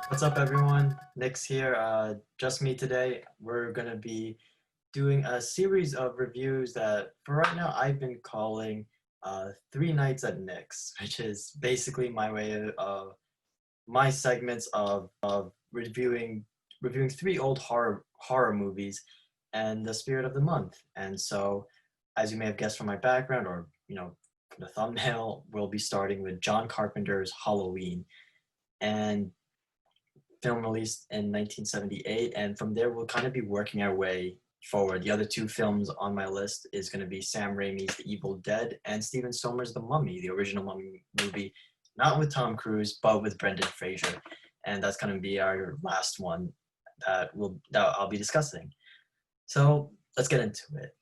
What's up, everyone? Nick's here. Just me today. We're gonna be doing a series of reviews that, for right now, I've been calling Three Nights at Nick's, which is basically my way of my segments of reviewing three old horror movies and the spirit of the month. And so, as you may have guessed from my background, or from the thumbnail, we'll be starting with John Carpenter's Halloween. And film released in 1978, and from there we'll kind of be working our way forward. The other two films on my list is going to be Sam Raimi's The Evil Dead and Steven Sommers' The Mummy, the original Mummy movie, not with Tom Cruise, but with Brendan Fraser. And that's going to be our last one that I'll be discussing. So let's get into it.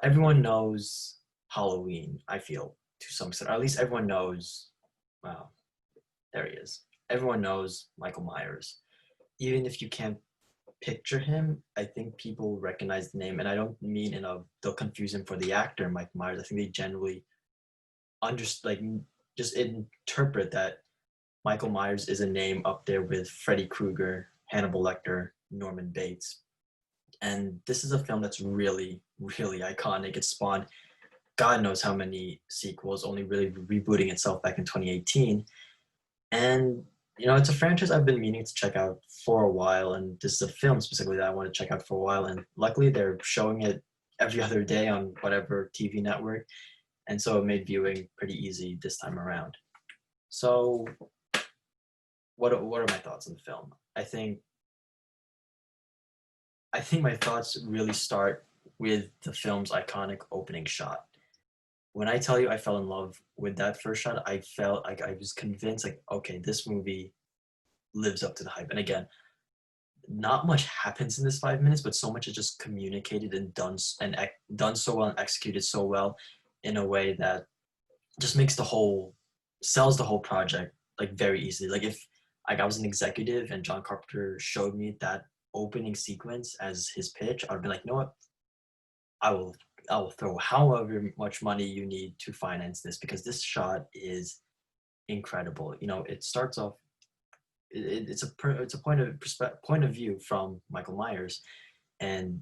Everyone knows Halloween, I feel, to some extent, or at least everyone knows. Wow, there he is. Everyone knows Michael Myers. Even if you can't picture him, I think people recognize the name. And I don't mean they'll confuse him for the actor Michael Myers. I think they generally just interpret that Michael Myers is a name up there with Freddy Krueger, Hannibal Lecter, Norman Bates. And this is a film that's really, really iconic. It spawned God knows how many sequels, only really rebooting itself back in 2018. And it's a franchise I've been meaning to check out for a while, and this is a film specifically that I want to check out for a while. And luckily, they're showing it every other day on whatever TV network, and so it made viewing pretty easy this time around. So, what are my thoughts on the film? I think my thoughts really start with the film's iconic opening shot. When I tell you I fell in love with that first shot, I felt like I was convinced, like, okay, this movie lives up to the hype. And again, not much happens in this 5 minutes, but so much is just communicated and done so well and executed so well in a way that just sells the whole project like very easily. Like if I was an executive and John Carpenter showed me that opening sequence as his pitch, I'd be like, you know what? I will throw however much money you need to finance this, because this shot is incredible. It starts off. It's a point of view from Michael Myers, and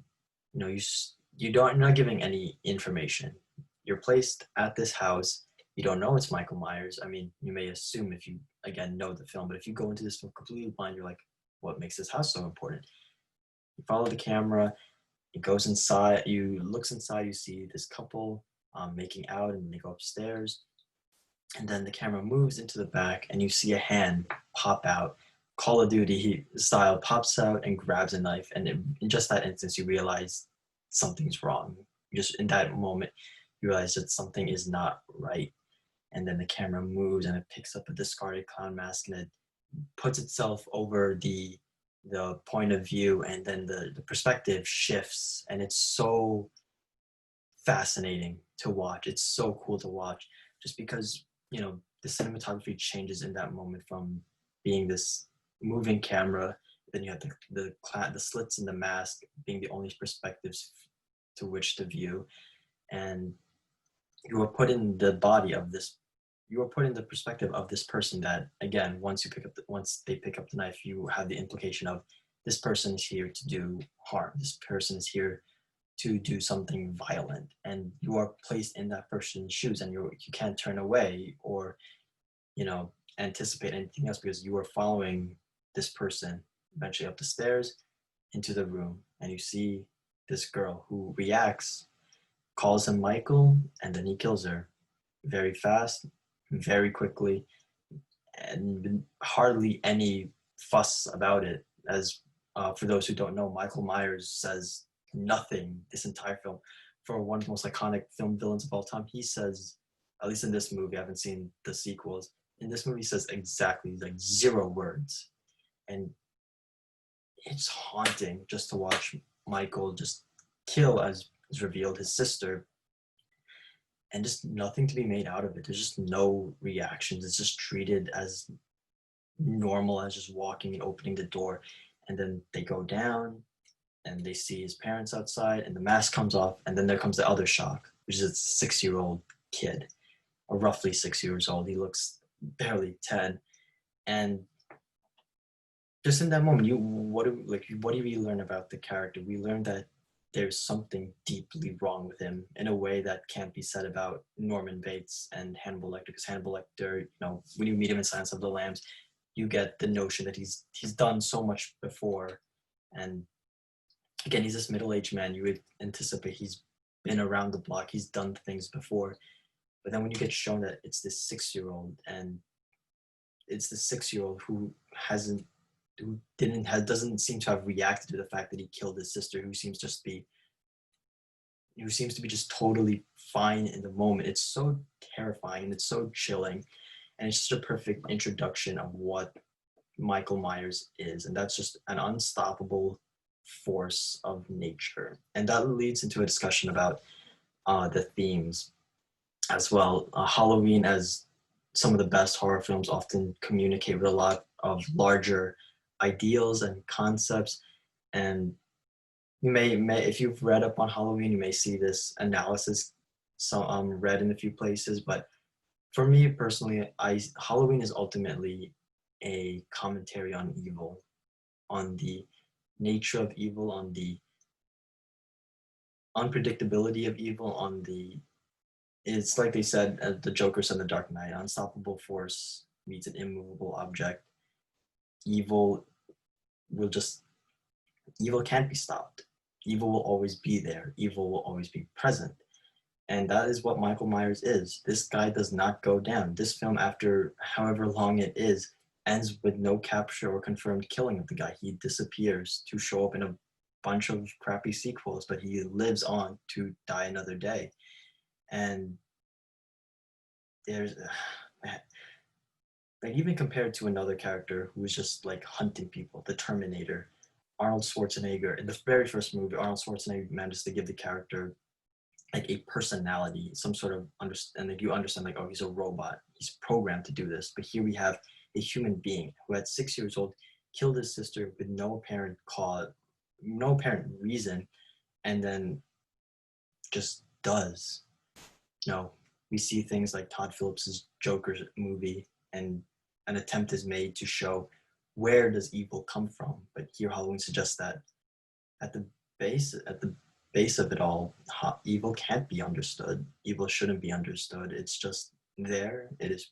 you're not giving any information. You're placed at this house. You don't know it's Michael Myers. I mean, you may assume if you again know the film, but if you go into this film completely blind, you're like, what makes this house so important? You follow the camera. It goes inside. Looks inside. You see this couple making out, and they go upstairs. And then the camera moves into the back, and you see a hand pop out. Call of Duty style, pops out and grabs a knife. And in just that instance, you realize something's wrong. Just in that moment, you realize that something is not right. And then the camera moves, and it picks up a discarded clown mask, and it puts itself over the point of view, and then the perspective shifts, and it's so fascinating to watch. It's so cool to watch, just because the cinematography changes in that moment from being this moving camera. Then you have the slits in the mask being the only perspectives to which to view, and you are put in the body of this. You are put in the perspective of this person that, again, once they pick up the knife, you have the implication of this person is here to do harm. This person is here to do something violent, and you are placed in that person's shoes, and you can't turn away or anticipate anything else, because you are following this person eventually up the stairs into the room, and you see this girl who reacts, calls him Michael, and then he kills her very fast, very quickly, and hardly any fuss about it. As for those who don't know, Michael Myers says nothing this entire film. For one of the most iconic film villains of all time, he says, at least in this movie, I haven't seen the sequels, in this movie he says exactly like 0 words. And it's haunting just to watch Michael just kill, as is revealed, his sister, and just nothing to be made out of it. There's just no reactions. It's just treated as normal as just walking and opening the door. And then they go down and they see his parents outside, and the mask comes off, and then there comes the other shock, which is a 6-year-old kid, or roughly 6 years old. He looks barely 10. And just in that moment, what do we learn about the character? We learn that there's something deeply wrong with him in a way that can't be said about Norman Bates and Hannibal Lecter, because Hannibal Lecter, when you meet him in Silence of the Lambs, you get the notion that he's done so much before. And again, he's this middle-aged man. You would anticipate he's been around the block, he's done things before. But then when you get shown that it's this 6-year-old, and it's the 6-year-old doesn't seem to have reacted to the fact that he killed his sister, who seems to be just totally fine in the moment. It's so terrifying and it's so chilling, and it's just a perfect introduction of what Michael Myers is, and that's just an unstoppable force of nature. And that leads into a discussion about the themes as well. Halloween, as some of the best horror films, often communicate with a lot of larger ideals and concepts. And you may if you've read up on Halloween, you may see this analysis read in a few places. But for me personally, Halloween is ultimately a commentary on evil, on the nature of evil, on the unpredictability of evil, it's like they said, the Joker said in The Dark Knight, unstoppable force meets an immovable object. Evil evil can't be stopped. Evil will always be there. Evil will always be present. And that is what Michael Myers is. This guy does not go down. This film, after however long it is, ends with no capture or confirmed killing of the guy. He disappears to show up in a bunch of crappy sequels, but he lives on to die another day. And there's like, even compared to another character who was just like hunting people, the Terminator, Arnold Schwarzenegger. In the very first movie, Arnold Schwarzenegger manages to give the character like a personality, some sort of understand, like you understand, like, oh, he's a robot, he's programmed to do this. But here we have a human being who at 6 years old killed his sister with no apparent cause, no apparent reason, and then just does. We see things like Todd Phillips's Joker movie, and an attempt is made to show where does evil come from. But here Halloween suggests that at the base of it all, evil can't be understood. Evil shouldn't be understood. It's just there. It is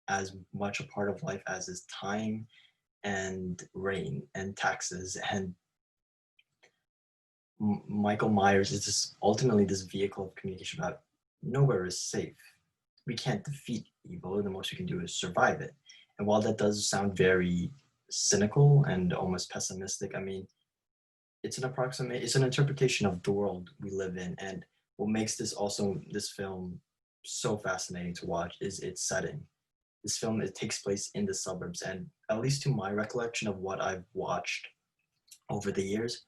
as much a part of life as is time and rain and taxes. And Michael Myers is just ultimately this vehicle of communication about nowhere is safe. We can't defeat evil. The most we can do is survive it. And while that does sound very cynical and almost pessimistic, I mean, it's an interpretation of the world we live in. And what makes this film so fascinating to watch is its setting. This film, it takes place in the suburbs, and at least to my recollection of what I've watched over the years,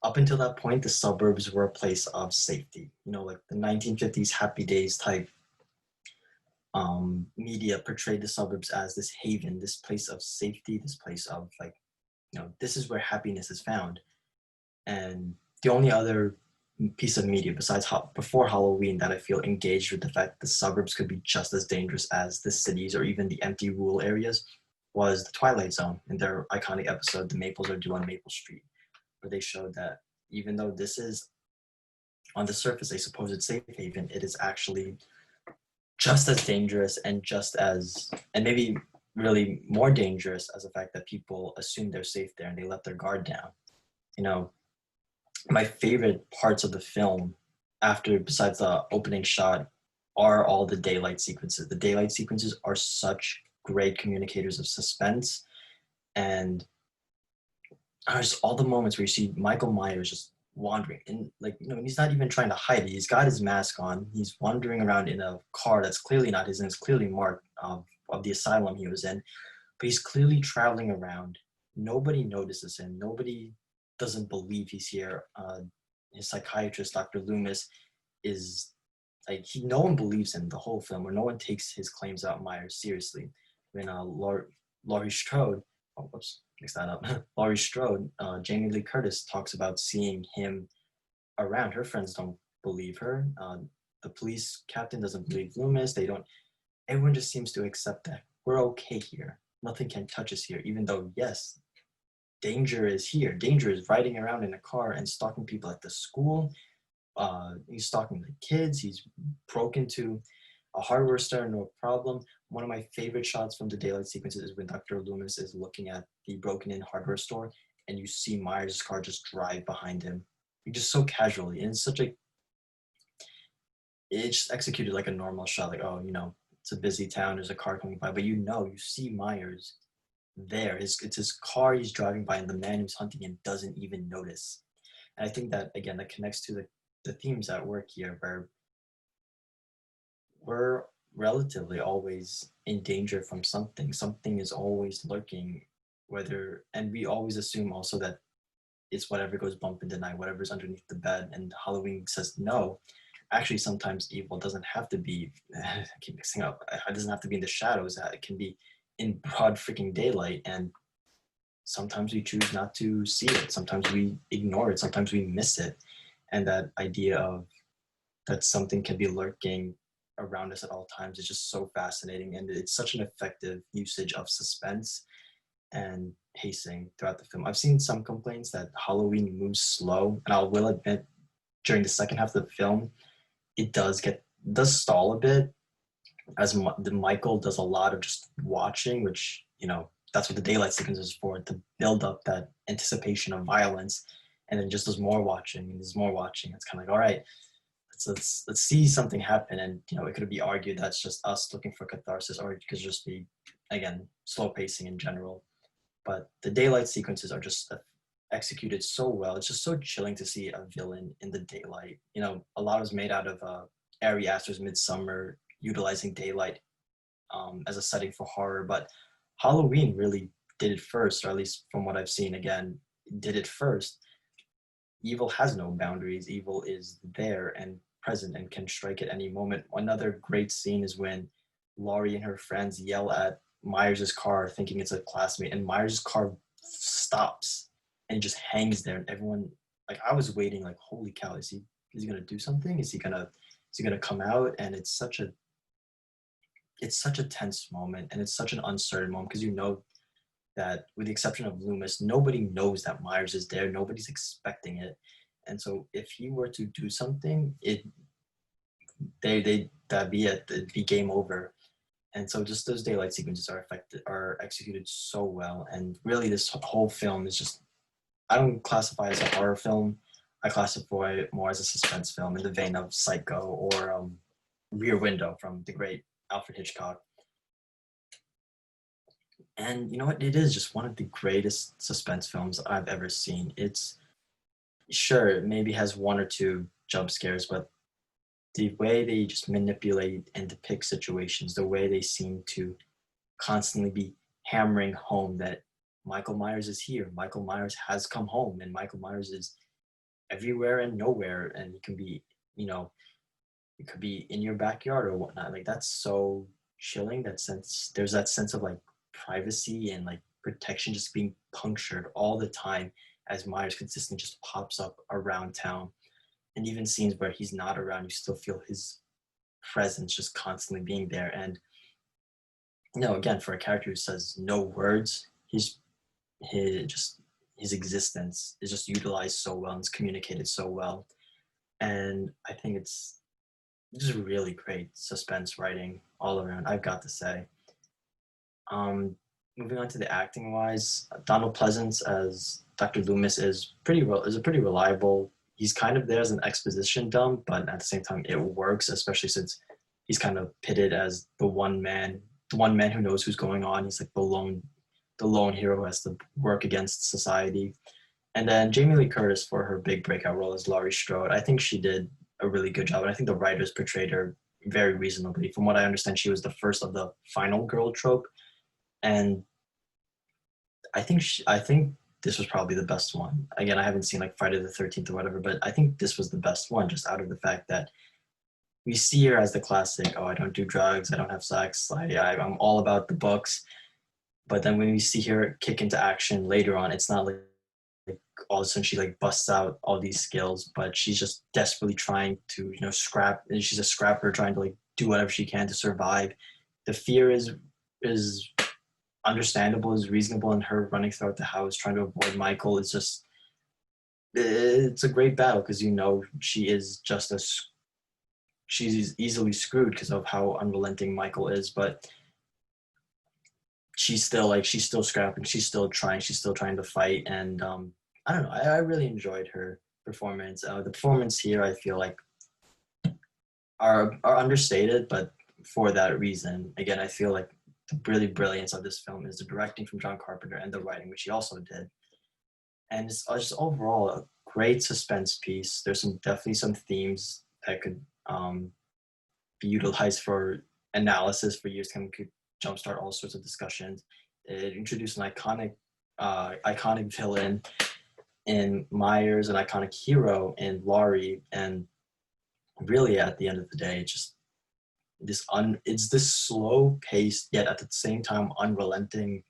up until that point, the suburbs were a place of safety. Like the 1950s Happy Days type media portrayed the suburbs as this haven, this place of safety, this place of like, this is where happiness is found. And the only other piece of media besides before Halloween that I feel engaged with the fact that the suburbs could be just as dangerous as the cities or even the empty rural areas was The Twilight Zone in their iconic episode, The Maples Are Due on Maple Street, where they showed that even though this is on the surface a supposed safe haven, it is actually just as dangerous and maybe really more dangerous as the fact that people assume they're safe there and they let their guard down. My favorite parts of the film, besides the opening shot, are all the daylight sequences. The daylight sequences are such great communicators of suspense, and just all the moments where you see Michael Myers just wandering, and he's not even trying to hide it. He's got his mask on. He's wandering around in a car that's clearly not his, and it's clearly marked of the asylum he was in. But he's clearly traveling around. Nobody notices him. Nobody doesn't believe he's here. His psychiatrist, Dr. Loomis, is like, no one believes him the whole film, or no one takes his claims about Myers seriously. When Laurie Strode, mix that up. Laurie Strode, Jamie Lee Curtis talks about seeing him around. Her friends don't believe her. The police captain doesn't believe Loomis. They don't. Everyone just seems to accept that we're okay here. Nothing can touch us here, even though yes, danger is here. Danger is riding around in a car and stalking people at the school. He's stalking the kids. He's broke into a hardware store, no problem. One of my favorite shots from the daylight sequences is when Dr. Loomis is looking at the broken in hardware store and you see Myers' car just drive behind him. Just so casually. And it's such a, it's just executed like a normal shot, like, oh, it's a busy town, there's a car coming by, but you see Myers there. It's his car he's driving by, and the man who's hunting him doesn't even notice. And I think that, again, that connects to the themes at work here, where we're relatively always in danger from something. Something is always lurking, and we always assume also that it's whatever goes bump in the night, whatever's underneath the bed. And Halloween says no. Actually, sometimes evil doesn't have to be, I keep mixing up, it doesn't have to be in the shadows. It can be in broad freaking daylight. And sometimes we choose not to see it. Sometimes we ignore it. Sometimes we miss it. And that idea of that something can be lurking around us at all times is just so fascinating. And it's such an effective usage of suspense and pacing throughout the film. I've seen some complaints that Halloween moves slow, and I will admit, during the second half of the film, it does stall a bit, as Michael does a lot of just watching, which, that's what the daylight sequence is for, to build up that anticipation of violence, and then just does more watching, and there's more watching. It's kind of like, all right, let's see something happen. And it could be argued that's just us looking for catharsis, or it could just be, again, slow pacing in general. But the daylight sequences are just executed so well. It's just so chilling to see a villain in the daylight. A lot was made out of Ari Aster's Midsummer, utilizing daylight as a setting for horror, but Halloween really did it first, or at least from what I've seen, again, did it first. Evil has no boundaries. Evil is there and present and can strike at any moment. Another great scene is when Laurie and her friends yell at Myers' car thinking it's a classmate, and Myers' car stops and just hangs there, and everyone, like, I was waiting, like, holy cow, is he gonna do something? Is he gonna come out? And it's such a tense moment, and it's such an uncertain moment, because that with the exception of Loomis, nobody knows that Myers is there. Nobody's expecting it. And so if he were to do something, that'd be it. It'd be game over. And so just those daylight sequences are executed so well. And really this whole film is just, I don't classify it as a horror film. I classify it more as a suspense film in the vein of Psycho or Rear Window from the great Alfred Hitchcock. And you know what? It is just one of the greatest suspense films I've ever seen. It's, sure, it maybe has one or two jump scares, but the way they just manipulate and depict situations, the way they seem to constantly be hammering home that Michael Myers is here, Michael Myers has come home, and Michael Myers is everywhere and nowhere, and he can be, it could be in your backyard or whatnot. Like, that's so chilling. There's that sense of like privacy and like protection just being punctured all the time as Myers consistently just pops up around town. And even scenes where he's not around, you still feel his presence just constantly being there. And again, for a character who says no words, his existence is just utilized so well and it's communicated so well. And I think it's just really great suspense writing all around, I've got to say. Moving on to the acting wise, Donald Pleasance as Dr. Loomis is a pretty reliable. He's kind of there as an exposition dump, but at the same time it works, especially since he's kind of pitted as the one man who knows who's going on. He's like the lone hero who has to work against society. And then Jamie Lee Curtis for her big breakout role as Laurie Strode. I think she did a really good job, and I think the writers portrayed her very reasonably. From what I understand, she was the first of the final girl trope, and I think this was probably the best one. Again, I haven't seen like Friday the 13th or whatever, but I think this was the best one, just out of the fact that we see her as the classic, oh, I don't do drugs, I don't have sex, I'm all about the books. But then when we see her kick into action later on, it's not like all of a sudden she like busts out all these skills, but she's just desperately trying to scrap. And she's a scrapper trying to like do whatever she can to survive. The fear is understandable, is reasonable, and her running throughout the house trying to avoid Michael is just it's a great battle because she is just a she's easily screwed because of how unrelenting Michael is, but she's still scrapping, she's still trying to fight, and I don't know, I really enjoyed her performance. The performance here I feel like are understated, but for that reason, again, I feel like the really brilliance of this film is the directing from John Carpenter and the writing, which he also did, and it's just overall a great suspense piece. There's definitely some themes that could be utilized for analysis for years, could jumpstart all sorts of discussions. It introduced an iconic villain in Myers, an iconic hero in Laurie, and really at the end of the day, just it's this slow paced yet at the same time unrelenting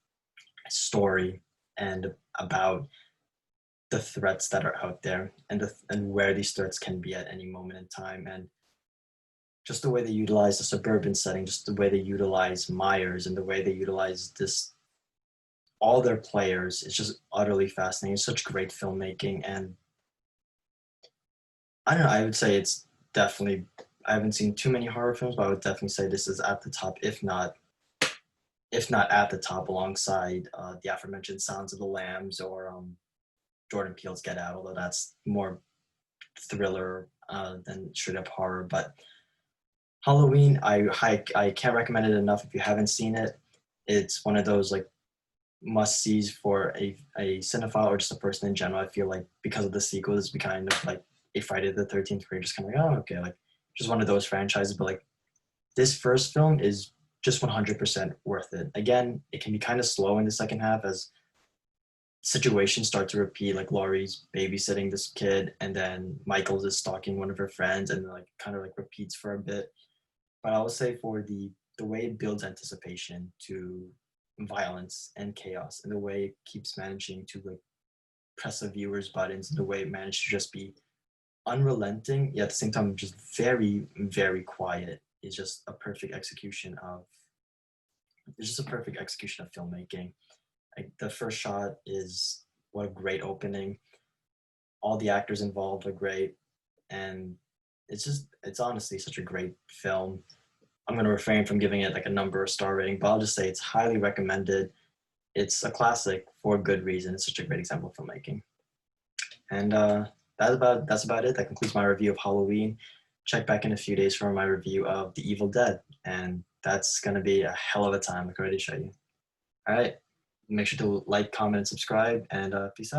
story and about the threats that are out there and where these threats can be at any moment in time, and just the way they utilize the suburban setting, just the way they utilize Myers and the way they utilize all their players. It's just utterly fascinating. It's such great filmmaking, and I don't know, I would say it's definitely, I haven't seen too many horror films, but I would definitely say this is at the top, if not at the top, alongside the aforementioned Sounds of the Lambs or Jordan Peele's Get Out, although that's more thriller than straight up horror. But Halloween, I can't recommend it enough if you haven't seen it. It's one of those like must sees for a cinephile or just a person in general. I feel like because of the sequels, it's kind of like a Friday the 13th, where you're just kind of like, oh, okay, like just one of those franchises. But like this first film is just 100% worth it. Again, it can be kind of slow in the second half as situations start to repeat, like Laurie's babysitting this kid, and then Michael's is stalking one of her friends, and like kind of like repeats for a bit. But I would say for the way it builds anticipation to violence and chaos, and the way it keeps managing to like press the viewers' buttons, and the way it managed to just be unrelenting, yet at the same time just very, very quiet, is just a perfect execution of filmmaking. Like the first shot is what a great opening. All the actors involved are great, and it's honestly such a great film. I'm going to refrain from giving it like a number or star rating, but I'll just say it's highly recommended. It's a classic for a good reason. It's such a great example of filmmaking. And that's about it. That concludes my review of Halloween. Check back in a few days for my review of The Evil Dead, and that's going to be a hell of a time. I can already show you. All right. Make sure to like, comment, and subscribe, and peace out.